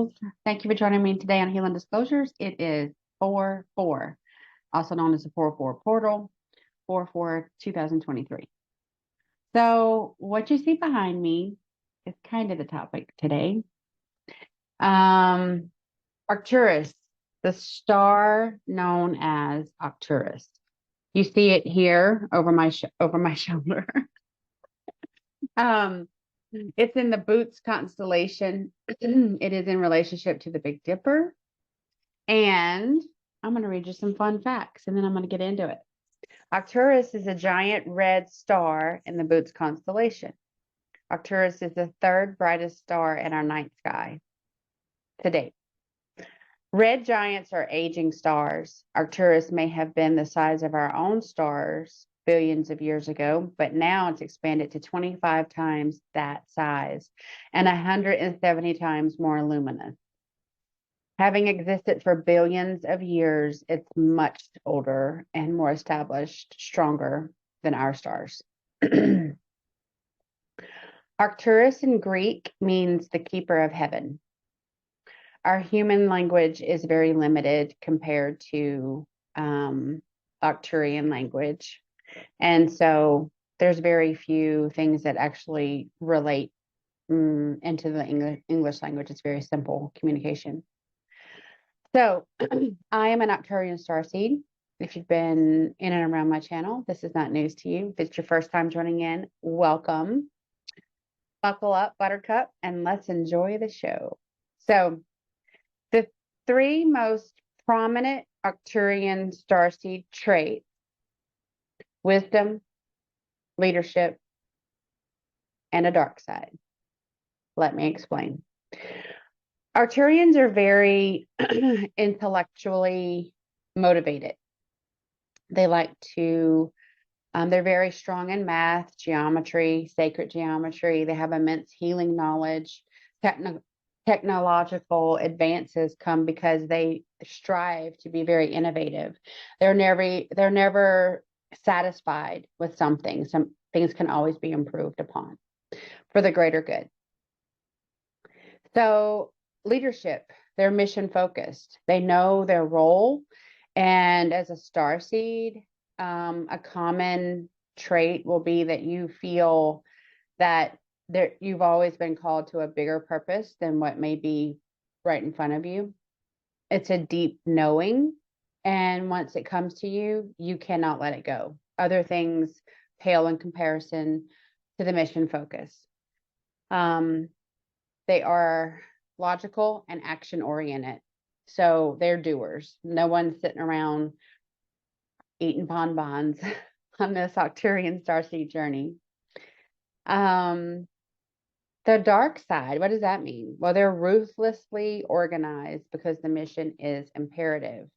angels. Thank you for joining me today on Healing Disclosures. It is 4/4, also known as the 4/4 portal, 4/4/2023. So what you see behind me is kind of the topic today. Arcturus, the star known as Arcturus. You see it here over my shoulder. It's in the Boots constellation. It is in relationship to the Big Dipper. And I'm going to read you some fun facts and then I'm going to get into it. Arcturus is a giant red star in the Boots constellation. Arcturus is the third brightest star in our night sky to date. Red giants are aging stars. Arcturus may have been the size of our own stars billions of years ago, but now it's expanded to 25 times that size and 170 times more luminous. Having existed for billions of years, it's much older and more established, stronger than our stars. Arcturus in Greek means the keeper of heaven. Our human language is very limited compared to Arcturian language. And so there's very few things that actually relate into the English language. It's very simple communication. So I am an Arcturian starseed. If you've been in and around my channel, this is not news to you. If it's your first time joining in, welcome. Buckle up, buttercup, and let's enjoy the show. So the three most prominent Arcturian starseed traits: wisdom, leadership, and a dark side. Let me explain. Arcturians are very intellectually motivated. They like to, they're very strong in math, geometry, sacred geometry. They have immense healing knowledge. Technological advances come because they strive to be very innovative. They're never satisfied with something. Some things can always be improved upon for the greater good. So leadership, they're mission focused. They know their role. And as a starseed, a common trait will be that you feel that you've always been called to a bigger purpose than what may be right in front of you. It's a deep knowing. And once it comes to you, you cannot let it go. Other things pale in comparison to the mission focus. They are logical and action oriented. So they're doers. No one's sitting around eating bonbons on this Arcturian starseed journey. The dark side, what does that mean? Well, they're ruthlessly organized because the mission is imperative.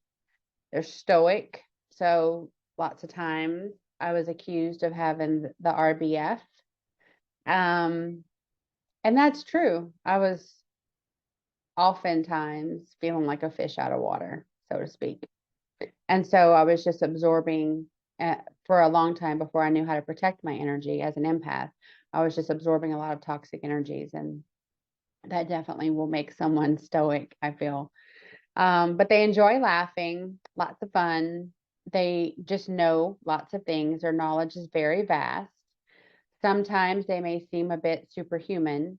They're stoic. So lots of times I was accused of having the RBF. And that's true. I was oftentimes feeling like a fish out of water, so to speak. And so I was just absorbing for a long time before I knew how to protect my energy as an empath. I was just absorbing a lot of toxic energies, and that definitely will make someone stoic, I feel. But they enjoy laughing, lots of fun. They just know lots of things. Their knowledge is very vast. Sometimes they may seem a bit superhuman.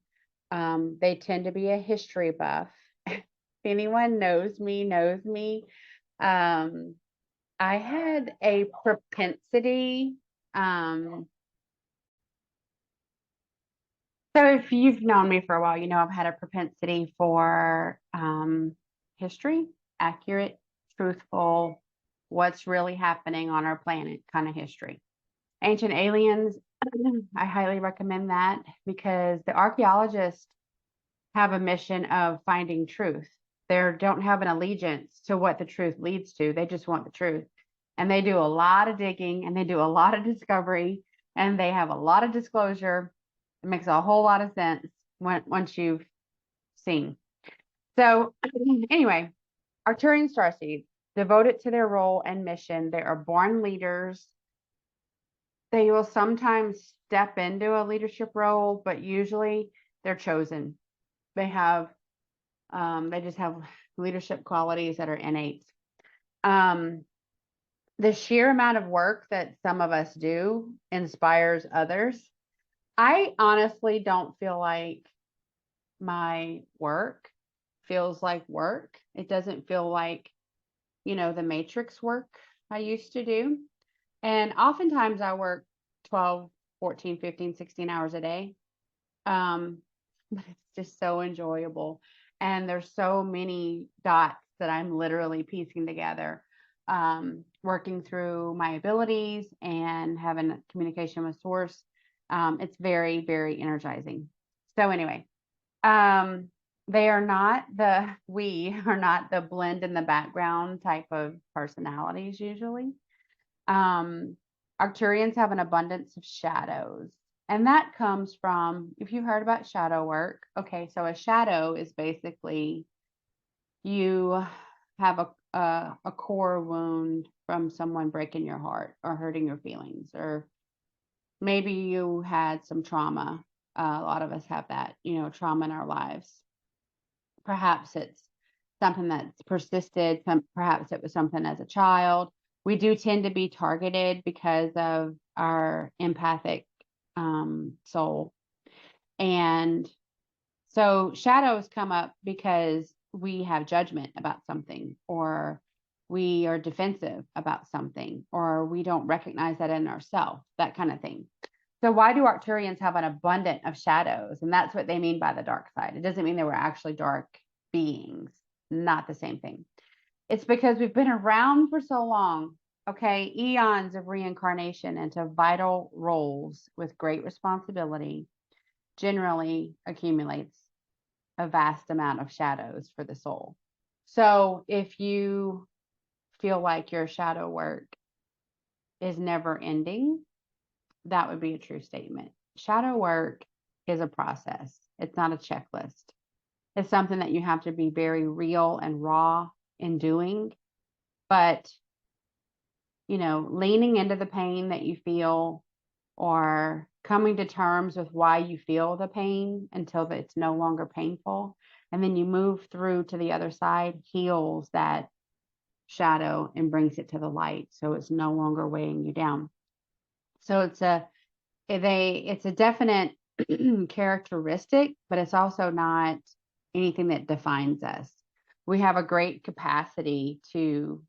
They tend to be a history buff. If anyone knows me. I had a propensity. So if you've known me for a while, you know I've had a propensity for history, accurate, truthful, what's really happening on our planet kind of history. Ancient aliens, I highly recommend that because the archaeologists have a mission of finding truth. They don't have an allegiance to what the truth leads to. They just want the truth. And they do a lot of digging and they do a lot of discovery and they have a lot of disclosure. It makes a whole lot of sense once you've seen. So anyway, Arcturian starseeds, devoted to their role and mission. They are born leaders. They will sometimes step into a leadership role, but usually they're chosen. They have They just have leadership qualities that are innate. The sheer amount of work that some of us do inspires others. I honestly don't feel like my work feels like work. It doesn't feel like, the matrix work I used to do. And oftentimes I work 12, 14, 15, 16 hours a day. But it's just so enjoyable. And there's so many dots that I'm literally piecing together, working through my abilities and having communication with source. It's very, very energizing. So anyway, we are not the blend in the background type of personalities usually. Arcturians have an abundance of shadows. And that comes from, if you heard about shadow work, okay, so a shadow is basically you have a core wound from someone breaking your heart or hurting your feelings, or maybe you had some trauma. A lot of us have that, trauma in our lives. Perhaps it's something that's persisted, perhaps it was something as a child. We do tend to be targeted because of our empathic soul. And so shadows come up because we have judgment about something, or we are defensive about something, or we don't recognize that in ourselves, that kind of thing. So why do Arcturians have an abundance of shadows? And that's what they mean by the dark side. It doesn't mean they were actually dark beings, not the same thing. It's because we've been around for so long, okay, eons of reincarnation into vital roles with great responsibility generally accumulates a vast amount of shadows for the soul. So if you feel like your shadow work is never ending, that would be a true statement. Shadow work is a process. It's not a checklist. It's something that you have to be very real and raw in doing. But, leaning into the pain that you feel, or coming to terms with why you feel the pain until it's no longer painful, and then you move through to the other side, heals that shadow and brings it to the light, so it's no longer weighing you down. So it's a definite characteristic, but it's also not anything that defines us. We have a great capacity to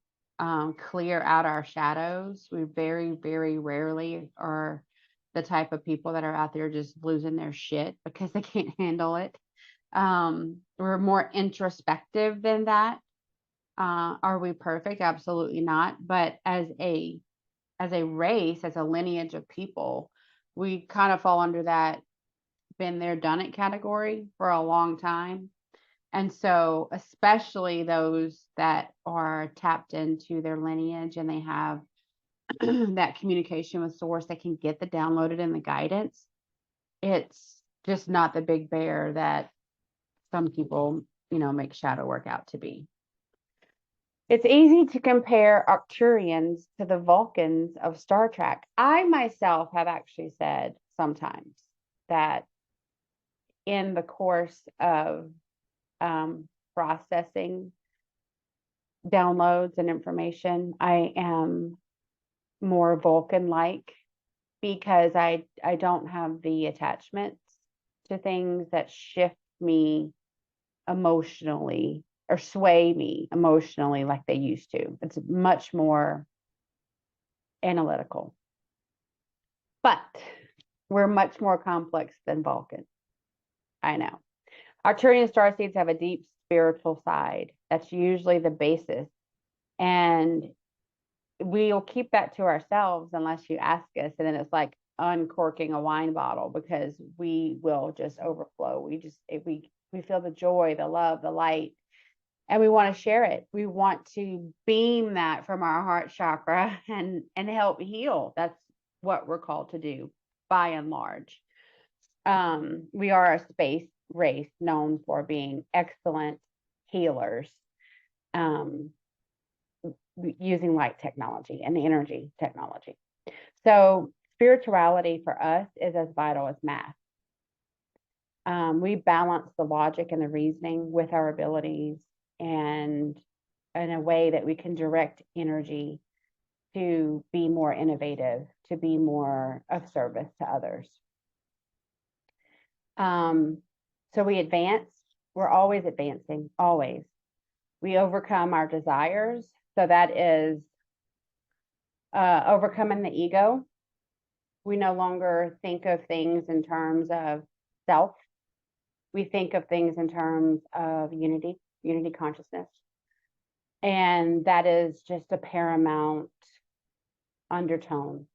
clear out our shadows. We very, very rarely are the type of people that are out there just losing their shit because they can't handle it. We're more introspective than that. Are we perfect? Absolutely not. But as a race, as a lineage of people, we kind of fall under that been there, done it category for a long time. And so, especially those that are tapped into their lineage and they have that communication with source, they can get the downloaded and the guidance. It's just not the big bear that some people, make shadow work out to be. It's easy to compare Arcturians to the Vulcans of Star Trek. I myself have actually said sometimes that in the course of processing downloads and information, I am more Vulcan-like because I don't have the attachments to things that shift me emotionally or sway me emotionally like they used to. It's much more analytical. But we're much more complex than Vulcan. I know. Arcturian starseeds have a deep spiritual side. That's usually the basis. And we'll keep that to ourselves unless you ask us. And then it's like uncorking a wine bottle because we will just overflow. We feel the joy, the love, the light, and we want to share it. We want to beam that from our heart chakra and help heal. That's what we're called to do by and large. We are a space race known for being excellent healers, using light technology and the energy technology. So spirituality for us is as vital as math. We balance the logic and the reasoning with our abilities, and in a way that we can direct energy to be more innovative, to be more of service to others. So we advance. We're always advancing, always. We overcome our desires. So that is overcoming the ego. We no longer think of things in terms of self. We think of things in terms of unity consciousness. And that is just a paramount undertone.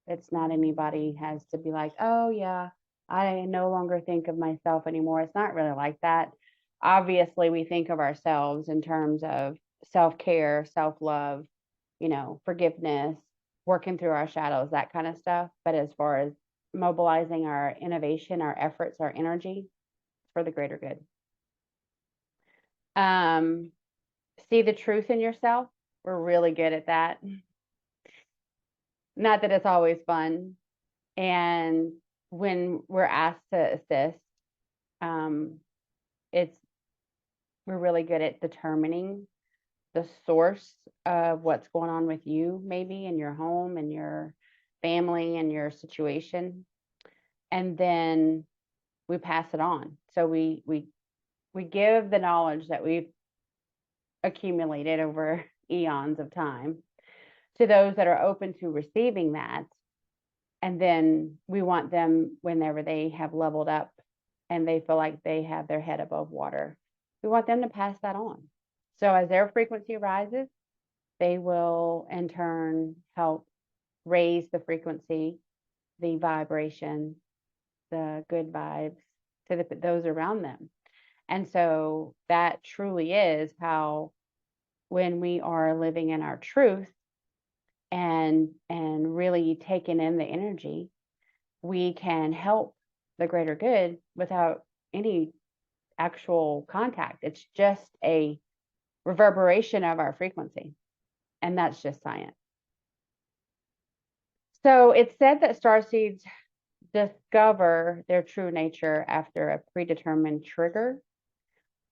It's not anybody has to be like, oh yeah, I no longer think of myself anymore. It's not really like that. Obviously, we think of ourselves in terms of self-care, self-love, forgiveness, working through our shadows, that kind of stuff. But as far as mobilizing our innovation, our efforts, our energy, it's for the greater good. See the truth in yourself. We're really good at that. Not that it's always fun. And when we're asked to assist, we're really good at determining the source of what's going on with you, maybe in your home and your family and your situation. And then we pass it on. So we give the knowledge that we've accumulated over eons of time to those that are open to receiving that. And then we want them, whenever they have leveled up and they feel like they have their head above water, we want them to pass that on. So as their frequency rises, they will in turn help raise the frequency, the vibration, the good vibes to those around them. And so that truly is how, when we are living in our truth and really taking in the energy, we can help the greater good without any actual contact. It's just a reverberation of our frequency. And that's just science. So it's said that starseeds discover their true nature after a predetermined trigger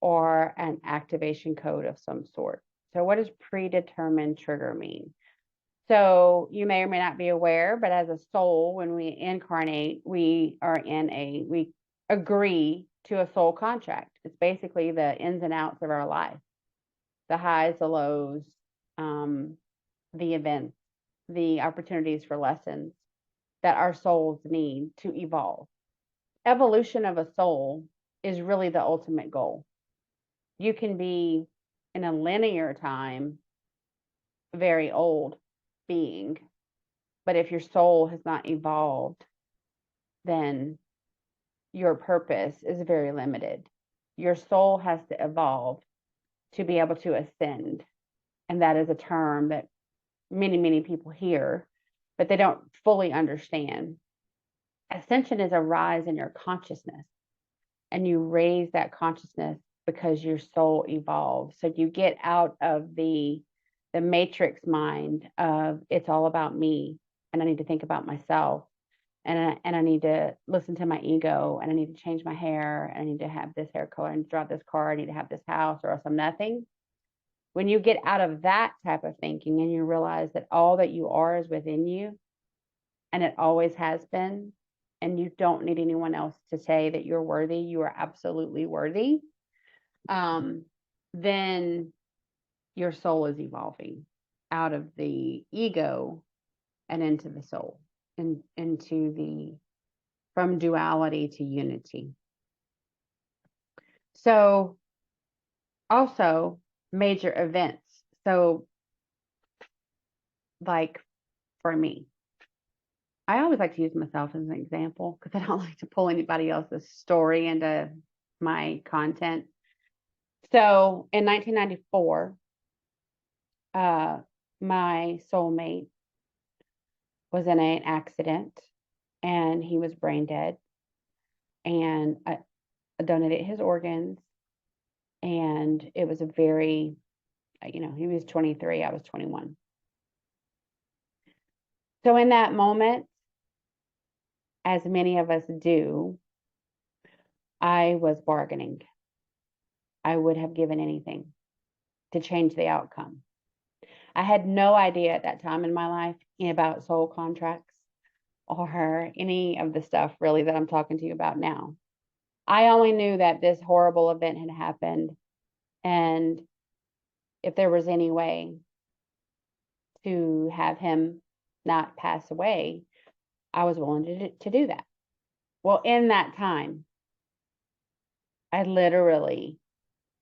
or an activation code of some sort. So what does predetermined trigger mean? So you may or may not be aware, but as a soul, when we incarnate, we agree to a soul contract. It's basically the ins and outs of our life, the highs, the lows, the events, the opportunities for lessons that our souls need to evolve. Evolution of a soul is really the ultimate goal. You can be in a linear time very old being, but if your soul has not evolved, then your purpose is very limited. Your soul has to evolve to be able to ascend. And that is a term that many, many people hear, but they don't fully understand. Ascension is a rise in your consciousness, and you raise that consciousness because your soul evolves. So you get out of the matrix mind of it's all about me, and I need to think about myself, and I need to listen to my ego, and I need to change my hair, and I need to have this hair color, and drive this car, I need to have this house, or else I'm nothing. When you get out of that type of thinking and you realize that all that you are is within you, and it always has been, and you don't need anyone else to say that you're worthy, you are absolutely worthy, then your soul is evolving out of the ego and into the soul, and from duality to unity. So also major events. So like for me, I always like to use myself as an example because I don't like to pull anybody else's story into my content. So in 1994, my soulmate was in an accident and he was brain dead, and I donated his organs, and it was a very, he was 23, I was 21. So in that moment, as many of us do, I was bargaining. I would have given anything to change the outcome. I had no idea at that time in my life about soul contracts or any of the stuff really that I'm talking to you about now. I only knew that this horrible event had happened, and if there was any way to have him not pass away, I was willing to do that. Well, in that time, I literally,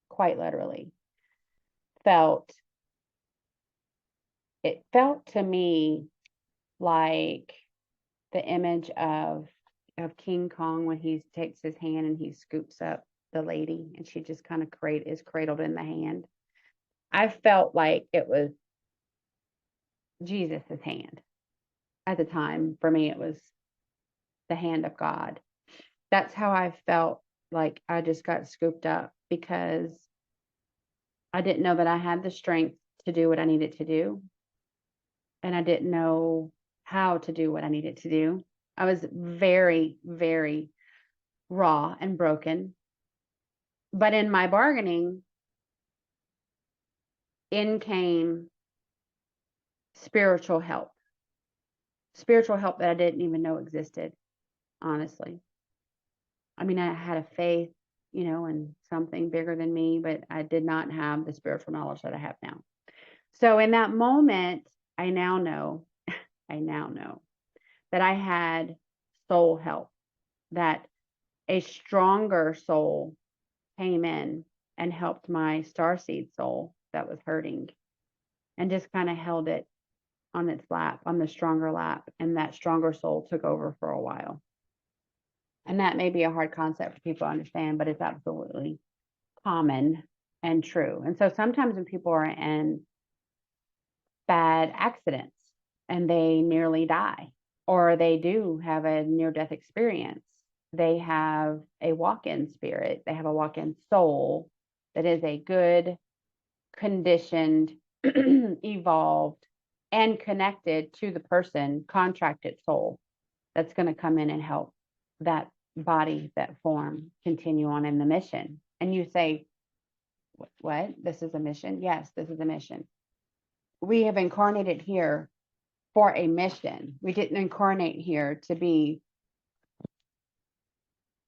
quite literally, it felt to me like the image of King Kong when he takes his hand and he scoops up the lady and she just kind of is cradled in the hand. I felt like it was Jesus's hand. At the time, for me, it was the hand of God. That's how I felt, like I just got scooped up, because I didn't know that I had the strength to do what I needed to do. And I didn't know how to do what I needed to do. I was very, very raw and broken. But in my bargaining, in came spiritual help that I didn't even know existed, honestly. I mean, I had a faith, in something bigger than me, but I did not have the spiritual knowledge that I have now. So in that moment, I now know that I had soul help, that a stronger soul came in and helped my starseed soul that was hurting, and just kind of held it on its lap, on the stronger lap. And that stronger soul took over for a while. And that may be a hard concept for people to understand, but it's absolutely common and true. And so sometimes when people are in bad accidents and they nearly die, or they do have a near-death experience, they have a walk-in spirit, they have a walk-in soul that is a good, conditioned, evolved, and connected to the person, contracted soul that's going to come in and help that body, that form, continue on in the mission. And you say, what? This is a mission? Yes, this is a mission. We have incarnated here for a mission. We didn't incarnate here to be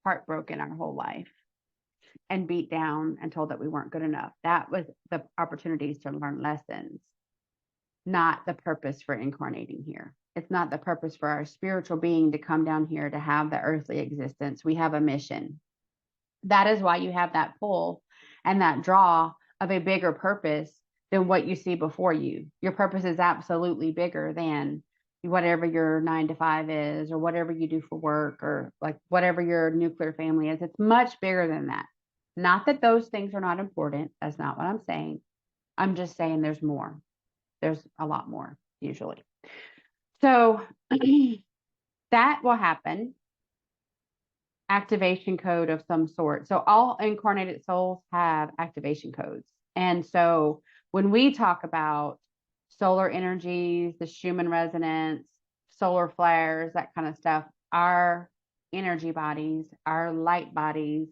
heartbroken our whole life and beat down and told that we weren't good enough. That was the opportunities to learn lessons, not the purpose for incarnating here. It's not the purpose for our spiritual being to come down here to have the earthly existence. We have a mission. That is why you have that pull and that draw of a bigger purpose than what you see before you. Your purpose is absolutely bigger than whatever your 9 to 5 is, or whatever you do for work, or like whatever your nuclear family is. It's much bigger than that. Not that those things are not important. That's not what I'm saying. I'm just saying there's more. There's a lot more usually. So that will happen. Activation code of some sort. So all incarnated souls have activation codes. And so when we talk about solar energies, the Schumann resonance, solar flares, that kind of stuff, our energy bodies, our light bodies,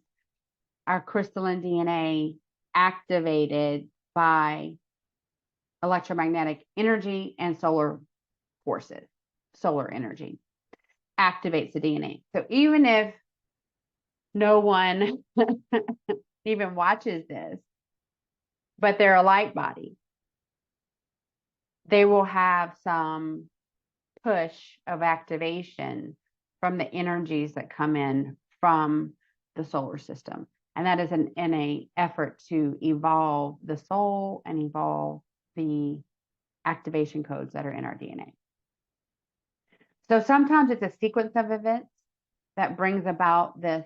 our crystalline DNA activated by electromagnetic energy and solar forces, solar energy activates the DNA. So even if no one even watches this, but they're a light body, they will have some push of activation from the energies that come in from the solar system. And that is in an effort to evolve the soul and evolve the activation codes that are in our DNA. So sometimes it's a sequence of events that brings about this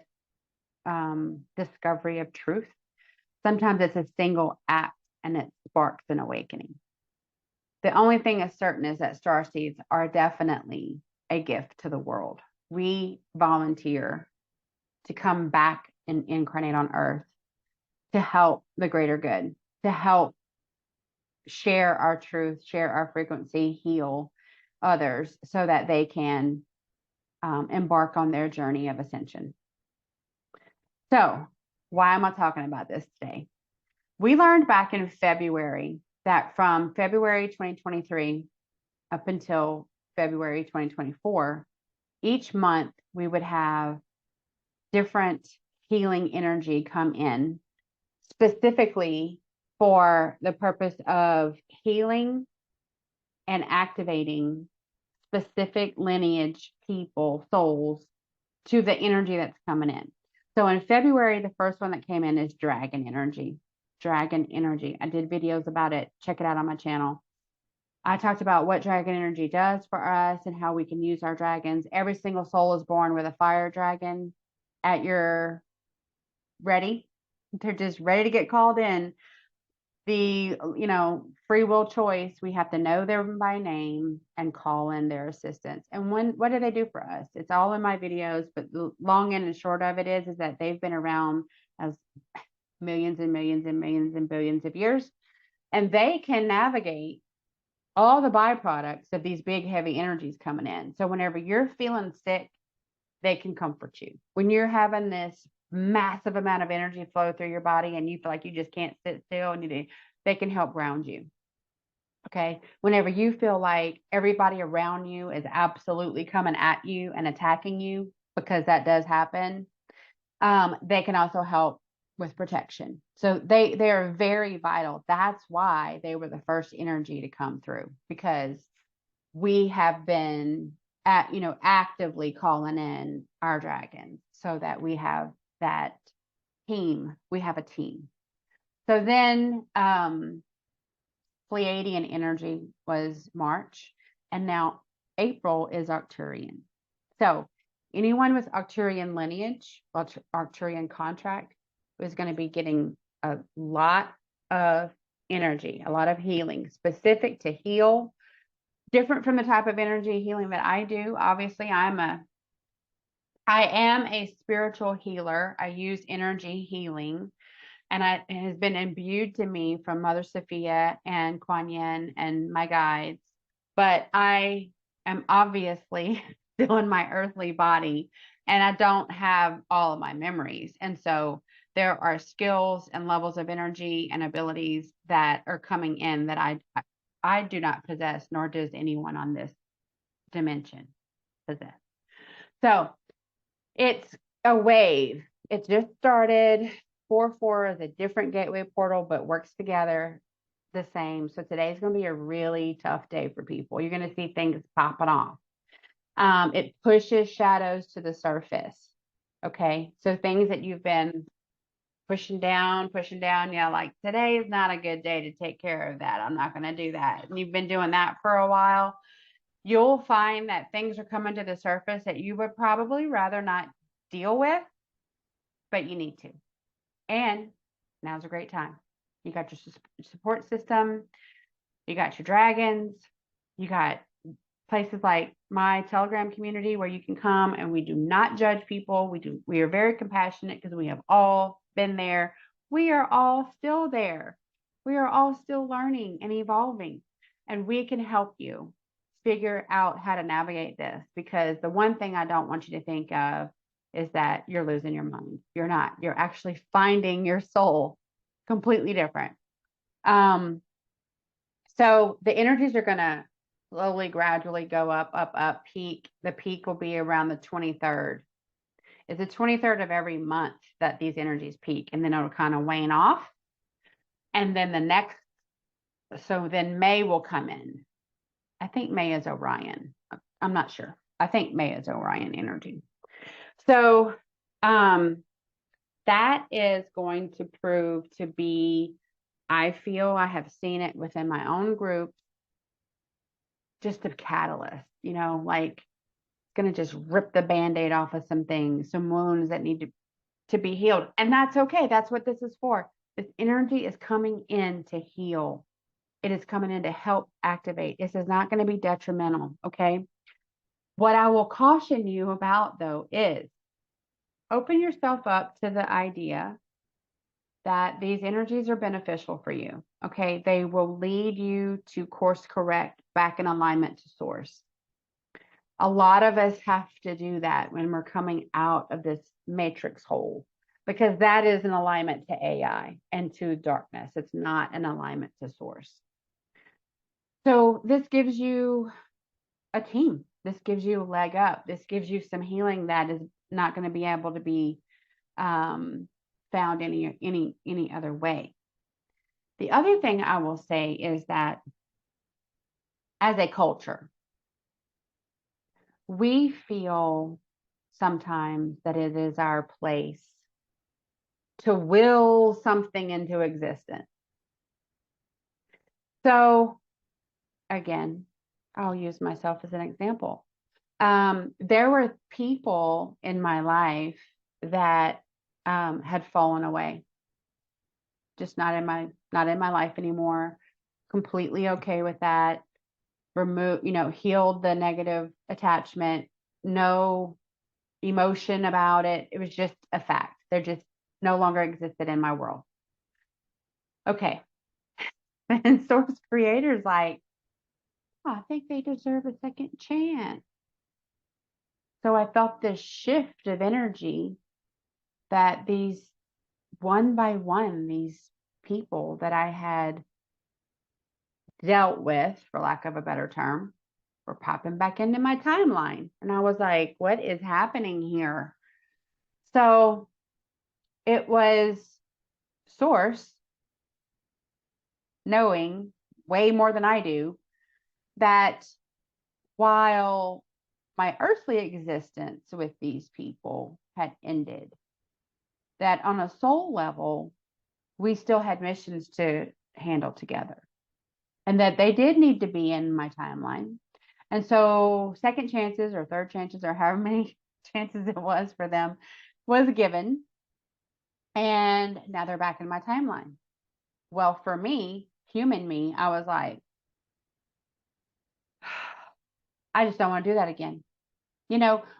discovery of truth. Sometimes it's a single act and it sparks an awakening. The only thing is certain is that starseeds are definitely a gift to the world. We volunteer to come back and incarnate on Earth to help the greater good, to help share our truth, share our frequency, heal others so that they can embark on their journey of ascension. So why am I talking about this today? We learned back in February that from February 2023 up until February 2024, each month we would have different healing energy come in, specifically for the purpose of healing and activating specific lineage, people, souls to the energy that's coming in. So in February, the first one that came in is dragon energy. Dragon energy. I did videos about it. Check it out on my channel. I talked about what dragon energy does for us and how we can use our dragons. Every single soul is born with a fire dragon at your ready. They're just ready to get called in. The, free will choice, we have to know them by name and call in their assistance. And what do they do for us? It's all in my videos, but the long and short of it is that they've been around as millions and millions and millions and billions of years, and they can navigate all the byproducts of these big, heavy energies coming in. So whenever you're feeling sick, they can comfort you. When you're having this massive amount of energy flow through your body and you feel like you just can't sit still, and they can help ground you. Okay. Whenever you feel like everybody around you is absolutely coming at you and attacking you, because that does happen, they can also help with protection. So they are very vital. That's why they were the first energy to come through, because we have been actively calling in our dragons so that we have that team. We have a team. So then Pleiadian energy was March, and now April is Arcturian. So anyone with Arcturian lineage, Arcturian contract, is going to be getting a lot of energy, a lot of healing, specific to heal, different from the type of energy healing that I do. Obviously, I am a spiritual healer. I use energy healing, and it has been imbued to me from Mother Sophia and Kuan Yin and my guides. But I am obviously still in my earthly body, and I don't have all of my memories. And so there are skills and levels of energy and abilities that are coming in that I do not possess, nor does anyone on this dimension possess. So it's a wave. It just started. 4/4 is a different gateway portal, but works together the same. So today's going to be a really tough day for people. You're going to see things popping off. It pushes shadows to the surface. Okay. So things that you've been pushing down. Yeah, like today is not a good day to take care of that. I'm not going to do that. And you've been doing that for a while. You'll find that things are coming to the surface that you would probably rather not deal with, but you need to. And now's a great time. You got your support system, you got your dragons, you got places like my Telegram community where you can come, and we do not judge people. We are very compassionate because we have all been there. We are all still there. We are all still learning and evolving, and we can help you figure out how to navigate this, because the one thing I don't want you to think of is that you're losing your mind. You're not. You're actually finding your soul completely different. So the energies are going to slowly, gradually go up, peak. The peak will be around the 23rd. It's the 23rd of every month that these energies peak, and then it'll kind of wane off. And then then May will come in. I think May is Orion. I'm not sure. I think May is Orion energy. So that is going to prove to be, I feel, I have seen it within my own group, just a catalyst, like it's going to just rip the Band-Aid off of some things, some wounds that need to be healed. And that's okay. That's what this is for. This energy is coming in to heal. It is coming in to help activate. This is not going to be detrimental. Okay. What I will caution you about, though, is open yourself up to the idea that these energies are beneficial for you. Okay. They will lead you to course correct back in alignment to source. A lot of us have to do that when we're coming out of this matrix hole. because that is an alignment to AI and to darkness. It's not an alignment to source. So this gives you a team. This gives you a leg up. This gives you some healing that is not going to be able to be found any other way. The other thing I will say is that as a culture, we feel sometimes that it is our place to will something into existence. So again, I'll use myself as an example. There were people in my life that had fallen away, just not in my life anymore. Completely okay with that. Healed the negative attachment, no emotion about it. It was just a fact. They're just no longer existed in my world. Okay. And source creators like, oh, I think they deserve a second chance. So I felt this shift of energy that these one by one, these people that I had dealt with, for lack of a better term, were popping back into my timeline. And I was like, what is happening here? So it was source knowing way more than I do that while my earthly existence with these people had ended, that on a soul level, we still had missions to handle together, and that they did need to be in my timeline. And so second chances or third chances or however many chances it was for them was given. And now they're back in my timeline. Well, for me, human me, I was like, I just don't want to do that again.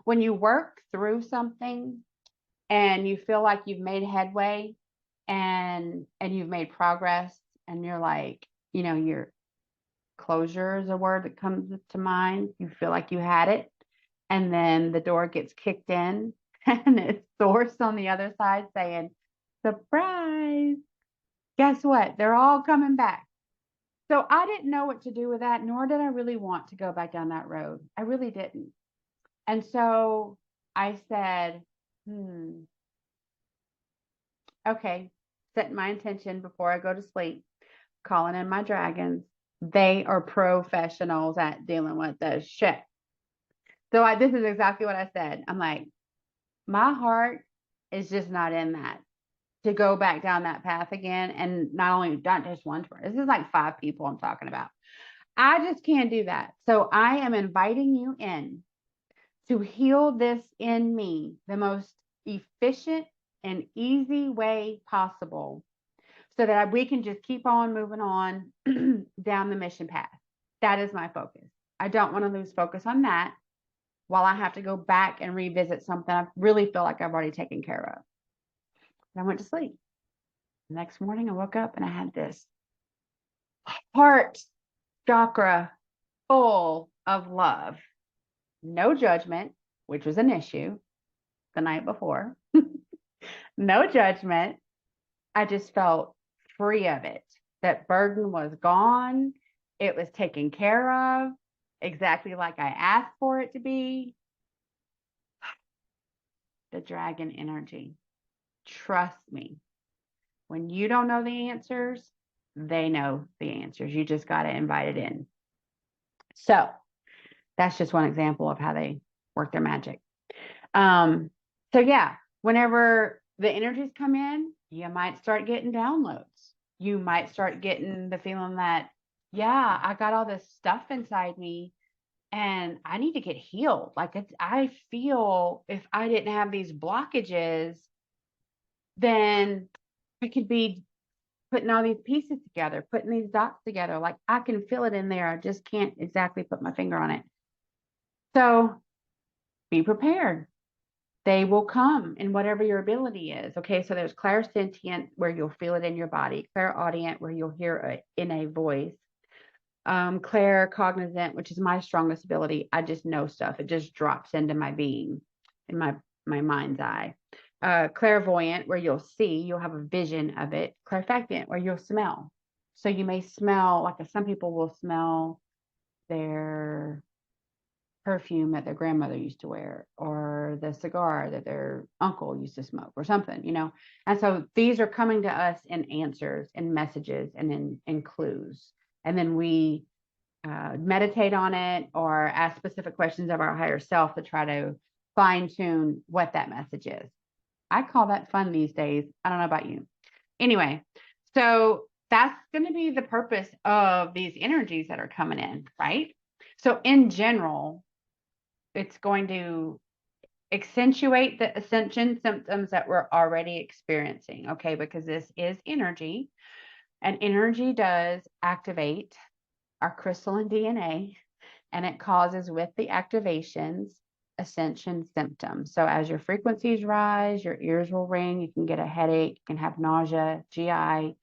When you work through something and you feel like you've made headway and you've made progress and you're like, your closure is a word that comes to mind. You feel like you had it, and then the door gets kicked in and it's source on the other side saying, surprise, guess what? They're all coming back. So I didn't know what to do with that, nor did I really want to go back down that road. I really didn't. And so I said, okay, setting my intention before I go to sleep, calling in my dragons. They are professionals at dealing with this shit. So this is exactly what I said. I'm like, my heart is just not in that to go back down that path again. And not just one person. This is like 5 people I'm talking about. I just can't do that. So I am inviting you in to heal this in me the most efficient and easy way possible, so that we can just keep on moving on down the mission path. That is my focus. I don't want to lose focus on that while I have to go back and revisit something I really feel like I've already taken care of. And I went to sleep. The next morning I woke up and I had this heart chakra full of love. No judgment, which was an issue the night before. No judgment. I just felt free of it. That burden was gone. It was taken care of exactly like I asked for it to be. The dragon energy. Trust me. When you don't know the answers, they know the answers. You just got to invite it in. So that's just one example of how they work their magic. So yeah, whenever the energies come in, you might start getting downloads. You might start getting the feeling that, yeah, I got all this stuff inside me and I need to get healed. I feel if I didn't have these blockages, then I could be putting all these pieces together, putting these dots together. Like I can feel it in there. I just can't exactly put my finger on it. So be prepared. They will come in whatever your ability is. Okay, so there's clairsentient, where you'll feel it in your body, clairaudient, where you'll hear it in a voice, claircognizant, which is my strongest ability. I just know stuff. It just drops into my being, in my mind's eye. clairvoyant, where you'll see, you'll have a vision of it. Clairfacient, where you'll smell. So you may smell, like some people will smell their perfume that their grandmother used to wear, or the cigar that their uncle used to smoke, or something, you know. And so these are coming to us in answers and messages and in clues. And then we meditate on it or ask specific questions of our higher self to try to fine tune what that message is. I call that fun these days. I don't know about you. Anyway, so that's going to be the purpose of these energies that are coming in, right? So in general, it's going to accentuate the ascension symptoms that we're already experiencing, okay? Because this is energy, and energy does activate our crystalline DNA, and it causes, with the activations, ascension symptoms. So as your frequencies rise, your ears will ring, you can get a headache, you can have nausea, GI,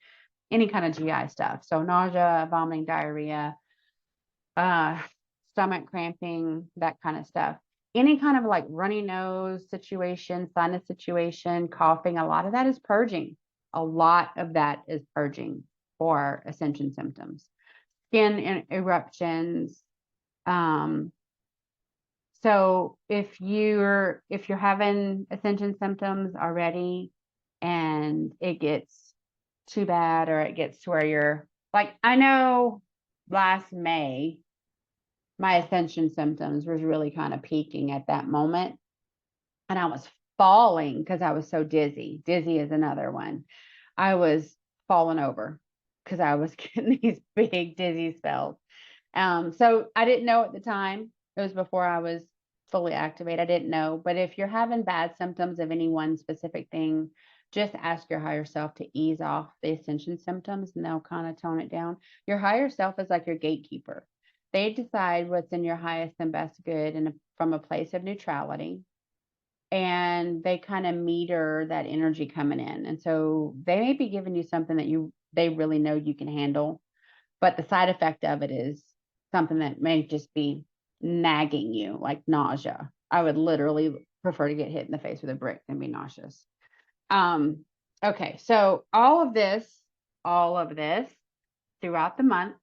any kind of GI stuff. So nausea, vomiting, diarrhea, stomach cramping, that kind of stuff. Any kind of like runny nose situation, sinus situation, coughing, a lot of that is purging. A lot of that is purging for ascension symptoms. Skin eruptions. So if you're having ascension symptoms already and it gets too bad, or it gets to where you're like, I know last May, my ascension symptoms was really kind of peaking at that moment. And I was falling because I was so dizzy. Dizzy is another one. I was falling over because I was getting these big dizzy spells. So I didn't know at the time. It was before I was fully activated. I didn't know. But if you're having bad symptoms of any one specific thing, just ask your higher self to ease off the ascension symptoms, and they'll kind of tone it down. Your higher self is like your gatekeeper. They decide what's in your highest and best good, and from a place of neutrality. And they kind of meter that energy coming in. And so they may be giving you something that they really know you can handle, but the side effect of it is something that may just be nagging you, like nausea. I would literally prefer to get hit in the face with a brick than be nauseous. Okay, so all of this throughout the month,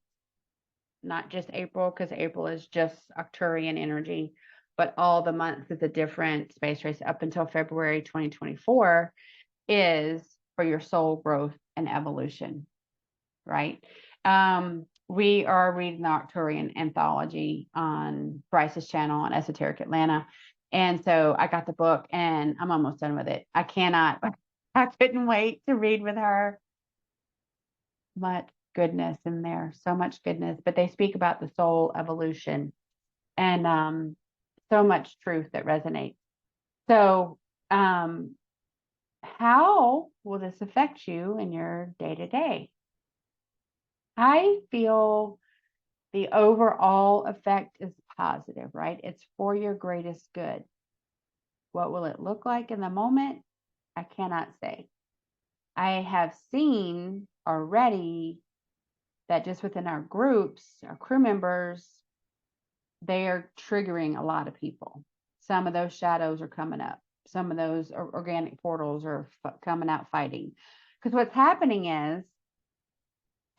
not just April, because April is just Arcturian energy, but all the months is a different space race up until February 2024 is for your soul growth and evolution, right? We are reading the Arcturian anthology on Bryce's channel on Esoteric Atlanta. And so I got the book and I'm almost done with it. I couldn't wait to read with her. Much goodness in there, so much goodness. But they speak about the soul evolution and so much truth that resonates. So, how will this affect you in your day-to-day? I feel the overall effect is positive, right? It's for your greatest good. What will it look like in the moment? I cannot say. I have seen already that just within our groups, our crew members, they are triggering a lot of people. Some of those shadows are coming up. Some of those organic portals are coming out fighting. Because what's happening is,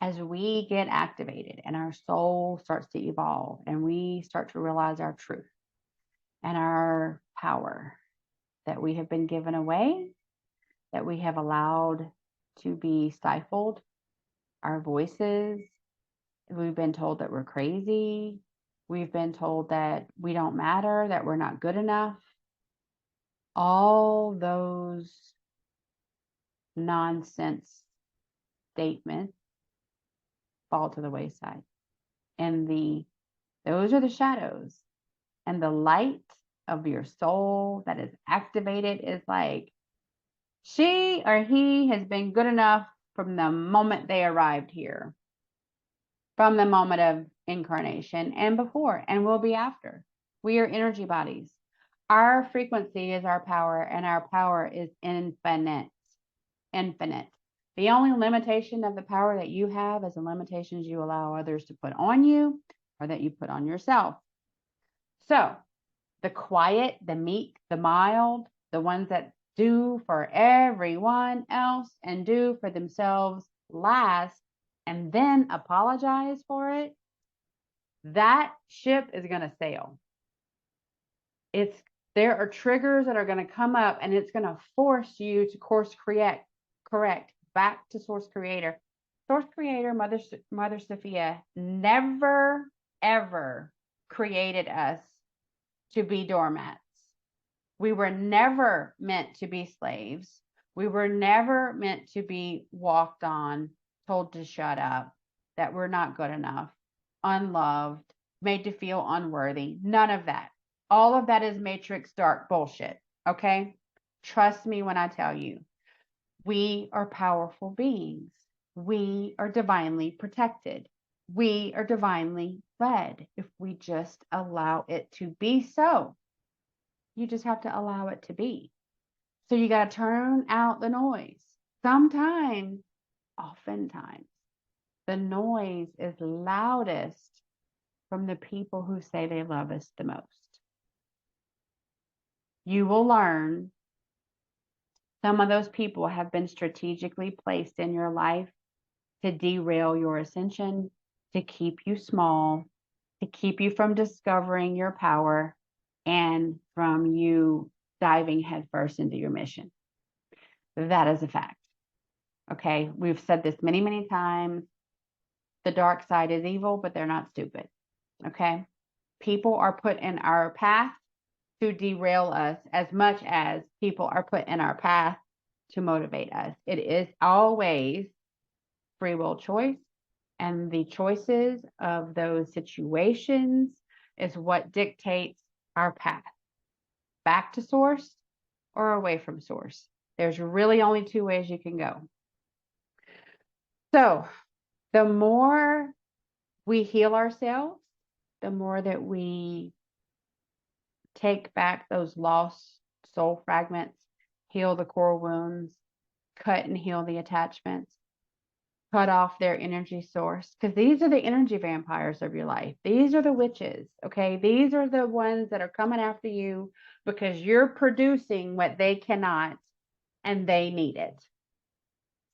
as we get activated and our soul starts to evolve and we start to realize our truth and our power that we have been given away, that we have allowed to be stifled, our voices, we've been told that we're crazy, we've been told that we don't matter, that we're not good enough. All those nonsense statements fall to the wayside. And those are the shadows. And the light of your soul that is activated is like, she or he has been good enough from the moment they arrived here, from the moment of incarnation and before, and will be after. We are energy bodies. Our frequency is our power, and our power is infinite. Infinite. The only limitation of the power that you have is the limitations you allow others to put on you or that you put on yourself. So the quiet, the meek, the mild, the ones that do for everyone else and do for themselves last, and then apologize for it, that ship is going to sail. There are triggers that are going to come up, and it's going to force you to course correct back to source creator. Source creator, Mother Sophia, never, ever created us to be doormats. We were never meant to be slaves. We were never meant to be walked on, told to shut up, that we're not good enough, unloved, made to feel unworthy. None of that. All of that is matrix dark bullshit. Okay? Trust me when I tell you, we are powerful beings. We are divinely protected. We are divinely led if we just allow it to be so. You just have to allow it to be. So you got to turn out the noise. Sometimes, oftentimes, the noise is loudest from the people who say they love us the most. You will learn some of those people have been strategically placed in your life to derail your ascension, to keep you small, to keep you from discovering your power, and from you diving headfirst into your mission. That is a fact. Okay, we've said this many, many times. The dark side is evil, but they're not stupid. Okay, people are put in our path to derail us as much as people are put in our path to motivate us. It is always free will choice, and the choices of those situations is what dictates our path, back to source or away from source. There's really only two ways you can go. So the more we heal ourselves, the more that we take back those lost soul fragments, heal the core wounds, cut and heal the attachments, cut off their energy source, because these are the energy vampires of your life. These are the witches, okay? These are the ones that are coming after you because you're producing what they cannot, and they need it.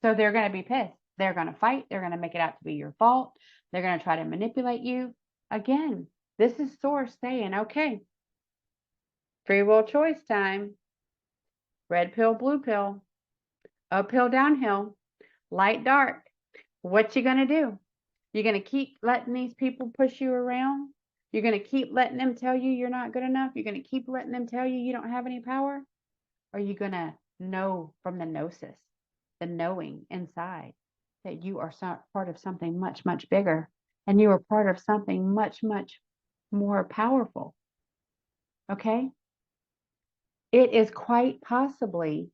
So they're going to be pissed. They're going to fight. They're going to make it out to be your fault. They're going to try to manipulate you. Again, this is source saying, okay, free will choice time. Red pill, blue pill, uphill, downhill, light, dark. What you going to do? You're going to keep letting these people push you around? You're going to keep letting them tell you you're not good enough? You're going to keep letting them tell you you don't have any power? Or are you going to know from the gnosis, the knowing inside, that you are part of something much, much bigger, and you are part of something much, much more powerful? Okay? It is quite possibly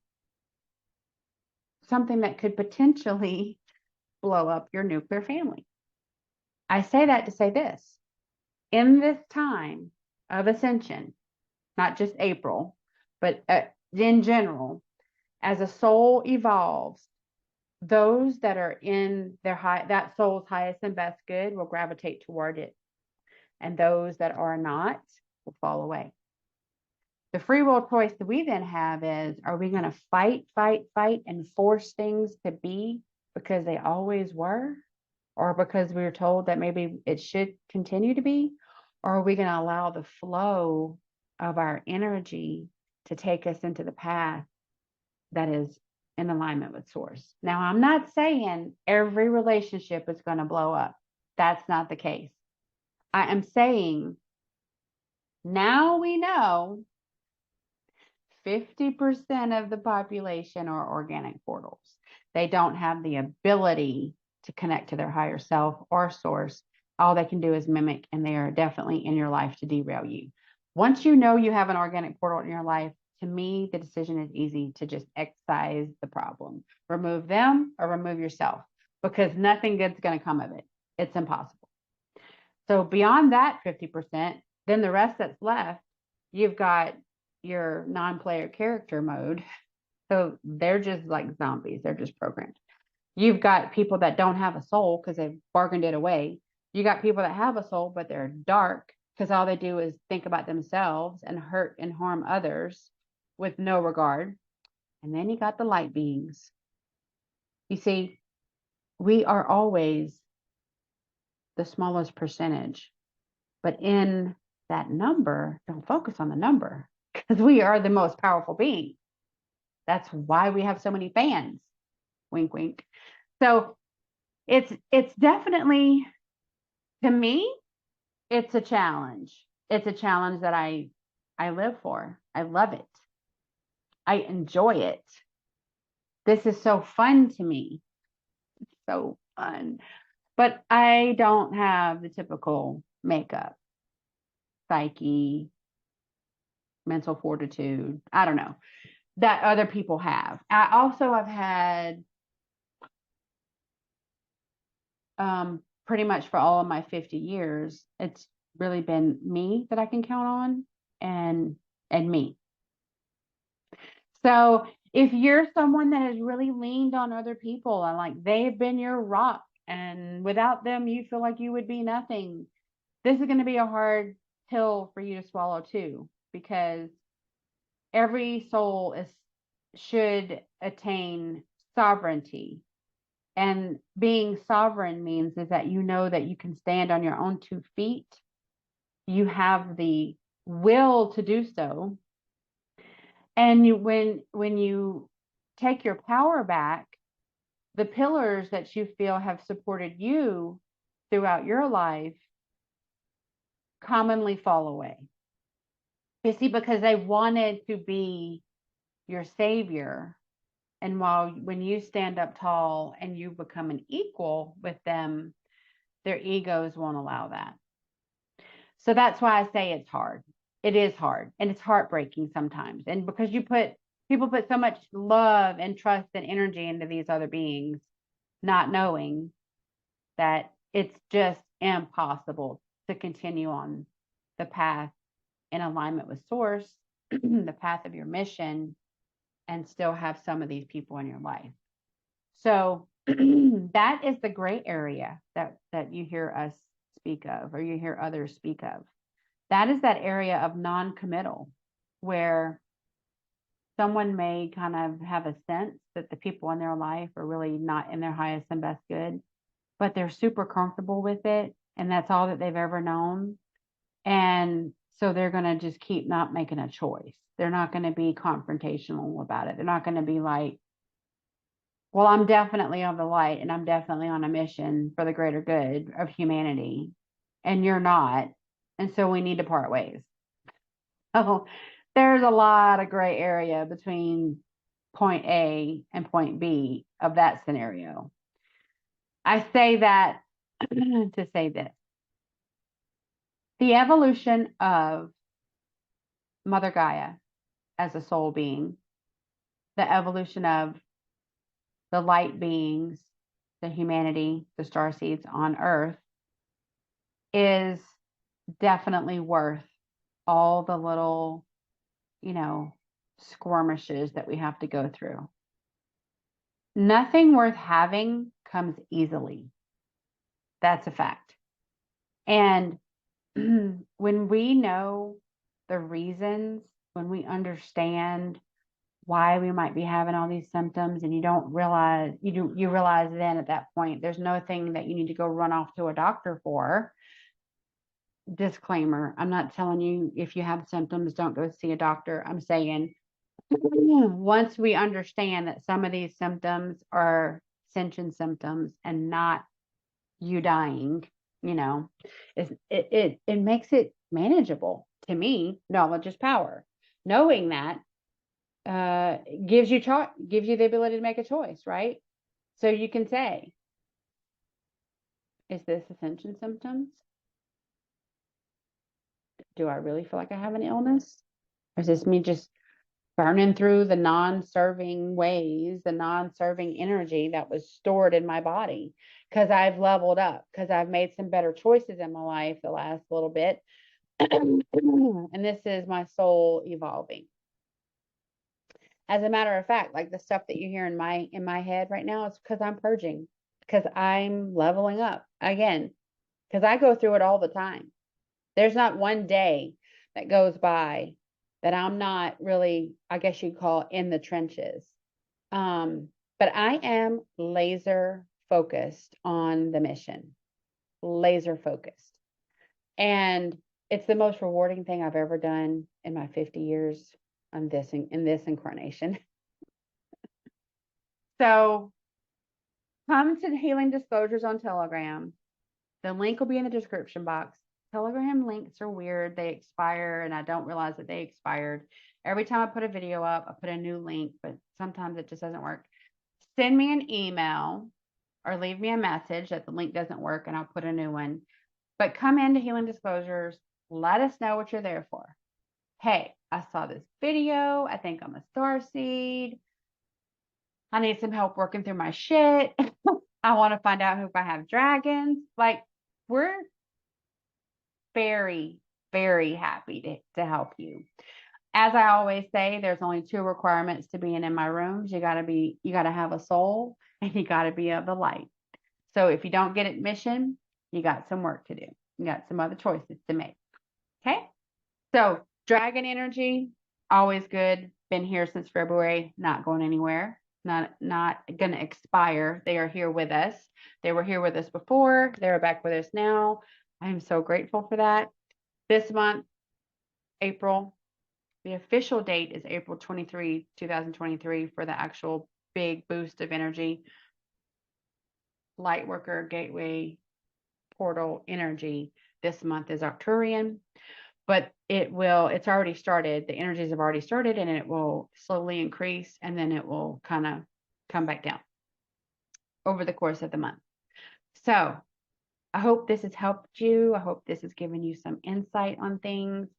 something that could potentially blow up your nuclear family. I say that to say this. In this time of ascension, not just April, but in general, as a soul evolves, those that are in that soul's highest and best good will gravitate toward it. And those that are not will fall away. The free will choice that we then have is, are we going to fight, and force things to be because they always were? Or because we were told that maybe it should continue to be? Or are we going to allow the flow of our energy to take us into the path that is in alignment with source? Now, I'm not saying every relationship is going to blow up. That's not the case. I am saying now we know 50% of the population are organic portals. They don't have the ability to connect to their higher self or source. All they can do is mimic, and they are definitely in your life to derail you. Once you know you have an organic portal in your life, to me, the decision is easy to just excise the problem. Remove them or remove yourself, because nothing good's going to come of it. It's impossible. So beyond that 50%, then the rest that's left, you've got your non-player character mode. So they're just like zombies. They're just programmed. You've got people that don't have a soul because they've bargained it away. You got people that have a soul, but they're dark because all they do is think about themselves and hurt and harm others with no regard. And then you got the light beings. You see, we are always the smallest percentage, but in that number, don't focus on the number because we are the most powerful being. That's why we have so many fans. Wink, wink. So it's definitely, to me, it's a challenge. It's a challenge that I live for. I love it. I enjoy it. This is so fun to me. So fun. But I don't have the typical makeup, psyche, mental fortitude. I don't know that other people have. I also have had pretty much for all of my 50 years, it's really been me that I can count on and me. So if you're someone that has really leaned on other people and like they've been your rock and without them you feel like you would be nothing, this is going to be a hard pill for you to swallow too, because every soul should attain sovereignty. And being sovereign means is that you know that you can stand on your own 2 feet. You have the will to do so. And when you take your power back, the pillars that you feel have supported you throughout your life commonly fall away. You see, because they wanted to be your savior. And when you stand up tall and you become an equal with them, their egos won't allow that. So that's why I say it's hard. It is hard and it's heartbreaking sometimes. And because people put so much love and trust and energy into these other beings, not knowing that it's just impossible to continue on the path in alignment with source, the path of your mission, and still have some of these people in your life. So that is the gray area that you hear us speak of, or you hear others speak of. That is that area of non-committal, where someone may kind of have a sense that the people in their life are really not in their highest and best good, but they're super comfortable with it, and that's all that they've ever known. And so they're going to just keep not making a choice. They're not going to be confrontational about it. They're not going to be like, well, I'm definitely on the light and I'm definitely on a mission for the greater good of humanity, and you're not. And so we need to part ways. Oh, there's a lot of gray area between point A and point B of that scenario. I say that to say this. The evolution of Mother Gaia as a soul being, the evolution of the light beings, the humanity, the starseeds on Earth, is definitely worth all the little, skirmishes that we have to go through. Nothing worth having comes easily. That's a fact. And when we know the reasons, when we understand why we might be having all these symptoms, and you realize then at that point, there's no thing that you need to go run off to a doctor for. Disclaimer, I'm not telling you if you have symptoms, don't go see a doctor. I'm saying once we understand that some of these symptoms are ascension symptoms and not you dying, it makes it manageable. To me, knowledge is power. Knowing that gives you the ability to make a choice, right? So you can say, is this ascension symptoms? Do I really feel like I have an illness? Or is this me just burning through the non-serving ways, the non-serving energy that was stored in my body because I've leveled up, because I've made some better choices in my life the last little bit. And this is my soul evolving. As a matter of fact, like the stuff that you hear in my head right now, it's because I'm purging, because I'm leveling up again, because I go through it all the time. There's not one day that goes by that I'm not really, I guess you'd call, in the trenches. But I am laser focused on the mission, laser focused. And it's the most rewarding thing I've ever done in my 50 years on this in this incarnation. So come to Healing Disclosures on Telegram. The link will be in the description box. Telegram links are weird. They expire, and I don't realize that they expired. Every time I put a video up, I put a new link, but sometimes it just doesn't work. Send me an email or leave me a message that the link doesn't work, and I'll put a new one. But come into Healing Disclosures. Let us know what you're there for. Hey, I saw this video. I think I'm a starseed. I need some help working through my shit. I want to find out if I have dragons. Like, we're very, very happy to help you. As I always say, there's only 2 requirements to being in my rooms. You gotta have a soul, and you gotta be of the light. So if you don't get admission, you got some work to do. You got some other choices to make. Okay? So dragon energy, always good. Been here since February, not going anywhere. Not going to expire. They are here with us. They were here with us before. They're back with us now. I am so grateful for that. This month, April, the official date is April 23, 2023 for the actual big boost of energy. Lightworker, gateway, portal energy. This month is Arcturian, but it's already started. The energies have already started, and it will slowly increase, and then it will kind of come back down over the course of the month. So I hope this has helped you. I hope this has given you some insight on things.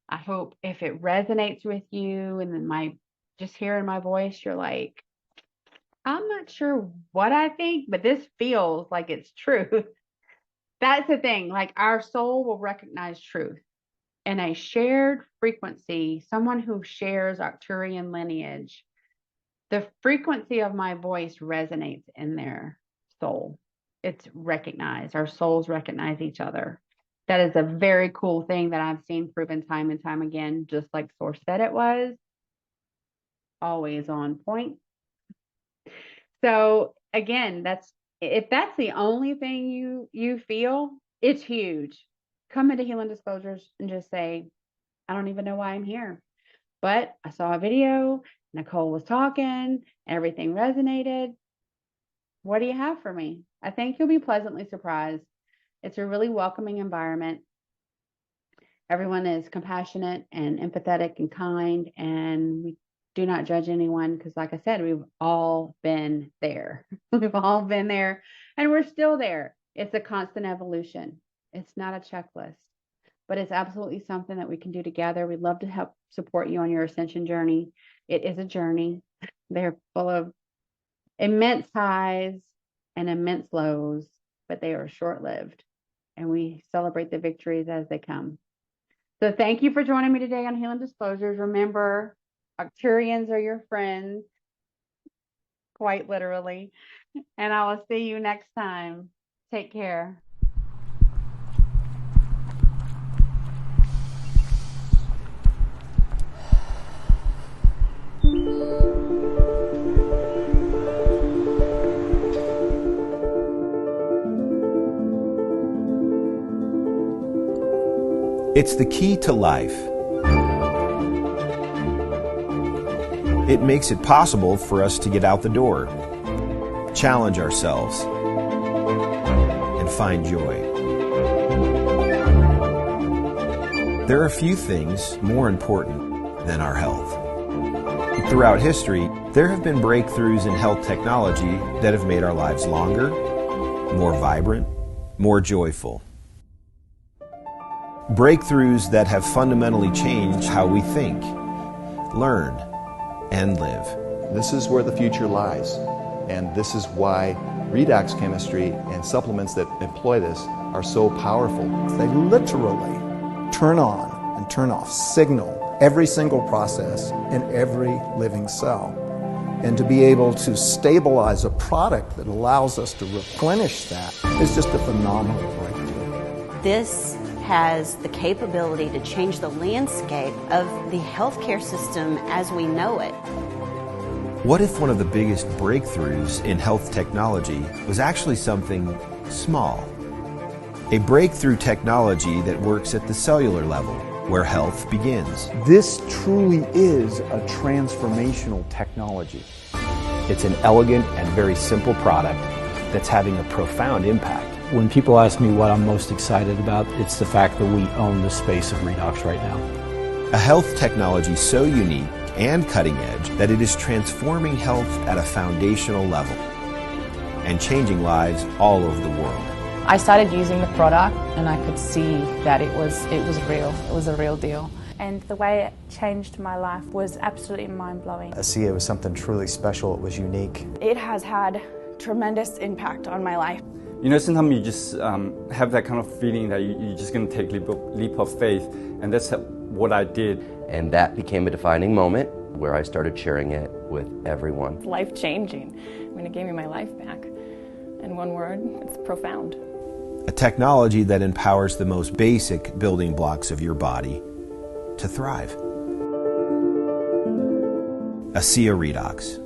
I hope if it resonates with you, and then just hearing my voice, you're like, I'm not sure what I think, but this feels like it's truth. That's the thing. Like, our soul will recognize truth. In a shared frequency, someone who shares Arcturian lineage, the frequency of my voice resonates in their soul. It's recognized. Our souls recognize each other. That is a very cool thing that I've seen proven time and time again, just like Source said it was. Always on point. So again, if that's the only thing you feel, it's huge. Come into Healing Disclosures and just say, I don't even know why I'm here, but I saw a video, Nicole was talking, everything resonated. What do you have for me? I think you'll be pleasantly surprised. It's a really welcoming environment. Everyone is compassionate and empathetic and kind, and we do not judge anyone because, like I said, we've all been there. We've all been there, and we're still there. It's a constant evolution. It's not a checklist, but it's absolutely something that we can do together. We'd love to help support you on your ascension journey. It is a journey. They're full of immense highs and immense lows, but they are short-lived, and we celebrate the victories as they come. So thank you for joining me today on Healing Disclosures. Remember, Arcturians are your friends, quite literally, and I will see you next time. Take care. It's the key to life. It makes it possible for us to get out the door, challenge ourselves, and find joy. There are few things more important than our health. Throughout history, there have been breakthroughs in health technology that have made our lives longer, more vibrant, more joyful. Breakthroughs that have fundamentally changed how we think, learn, and live. This is where the future lies, and this is why redox chemistry and supplements that employ this are so powerful. They literally turn on and turn off, signal every single process in every living cell. And to be able to stabilize a product that allows us to replenish that is just a phenomenal breakthrough. This has the capability to change the landscape of the healthcare system as we know it. What if one of the biggest breakthroughs in health technology was actually something small? A breakthrough technology that works at the cellular level, where health begins. This truly is a transformational technology. It's an elegant and very simple product that's having a profound impact. When people ask me what I'm most excited about, it's the fact that we own the space of redox right now. A health technology so unique and cutting edge that it is transforming health at a foundational level and changing lives all over the world. I started using the product and I could see that it was real. It was a real deal. And the way it changed my life was absolutely mind-blowing. ASEA was something truly special. It was unique. It has had tremendous impact on my life. You know, sometimes you just have that kind of feeling that you're just going to take a leap of faith, and that's what I did. And that became a defining moment where I started sharing it with everyone. It's life-changing. I mean, it gave me my life back. In one word, it's profound. A technology that empowers the most basic building blocks of your body to thrive. ASEA Redox.